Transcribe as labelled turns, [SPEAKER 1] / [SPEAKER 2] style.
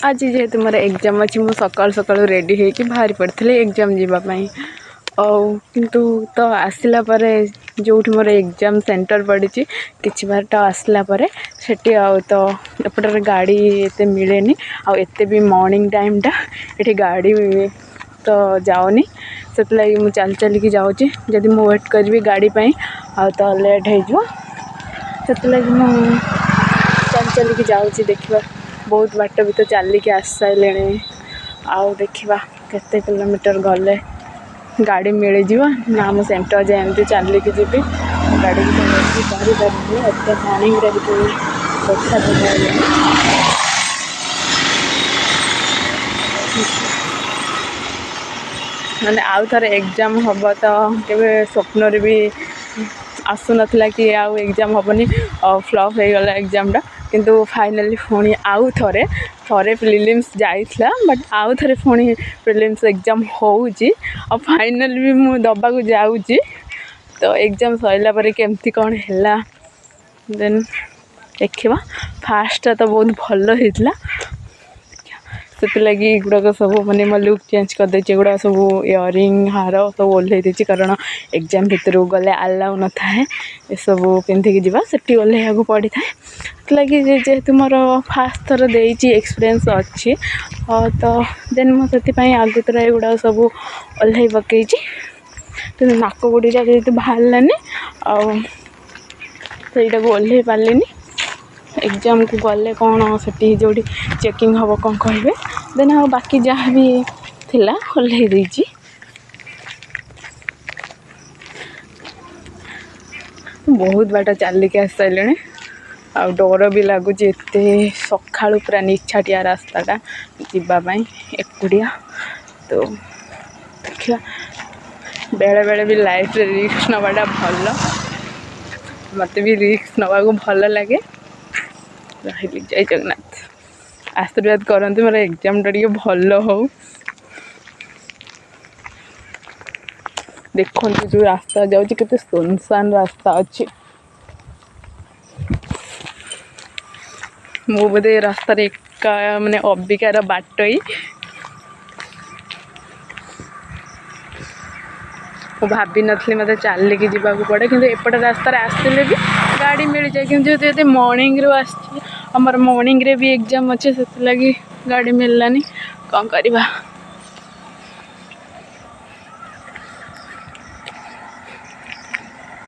[SPEAKER 1] आज जेहेतु मोर एग्जाम अच्छी मुझे सकाल सकाल रेडी होगी बाहरी पड़ी एग्जाम जावाई किंतु तो आसला जो मोर एग्जाम सेंटर पड़ी कि बाट आसला से तो एपटर गाड़ी एत मिले आते भी मॉर्निंग टाइम टा ये गाड़ी तो जाऊनी से लगी मुझे चल चलिकी जाऊँगी जदि मुझे वेट करी गाड़ी तो लेट हो लगी मुझे चल चलिकी जाऊँगी देखा बहुत बाट भी तो चलिकी आस सारे आउ देखा केते किलोमीटर गले गाड़ी मिल जा ना मो सेंटर जाए एमती चलिकी जी गाड़ी भी पारि एत मॉर्निंग रे भी देखा मैंने आउ थे एग्जाम हम तो के स्वप्न भी आसु नाला कि आउ एग्जाम हेनी फ्लॉप हो गला एग्जाम टा किंतु फाइनाली पुणी आउ थे प्रिलिम्स जाइला बट आउ थे पुणी प्रिलिम्स एग्जाम होउची और फाइनल भी मु दबा को जाऊँगी तो एग्जाम सैला पर केमती कौन है देन देखा फास्ट तो बहुत भल होता से लगी गुड़ाक सब मैंने मो लुक चेंज करदे गुड़ा सब इयरिंग हार सब ओल्हे देती कारण एग्जाम भितर गले आलाउ न थाए ये सब पिंधिकी जावा से ओल्हे पड़ी था लगी जेहेतु मोर फास्ट थर देती एक्सपीरियंस अच्छी तो देन मुझे आगुतरा एगुड़ा सब ओल्हे पकई तो नाक गुड़ीटा जेहतु बाहरलानी आईटा को ओल्हे पारे एग्जाम को गले कौन से जो चेकिंग हम कौन कहे देन आ बाकी जहाँ भी थिला ओल्हे देची बहुत बाट चलिकी आस सारे आ डर भी लगुच एत सका पूरा निछाटिया रास्ताटा जावाई एकुटिया तो देखा बेले बेले भी लाइफ रिस्क नवाटा भल मत भी रिस्क नवा को भल लगे रही जय जगन्नाथ आशीर्वाद करते मोर एग्जाम टा भल हो देखो जो रास्ता जाऊँगी केते सुनसान रास्ता अच्छी मो बोधे रास्तार एका माने अबिकार बाट ही भाभी नी मत चलिकी जावाक पड़े कि एपट रास्तार आसले भी गाड़ी मिल जाए कि जेहतु मॉर्निंग रू आमर मॉर्निंग रे भी एग्जाम अच्छे से लगी गाड़ी मिललानी कौन करवा।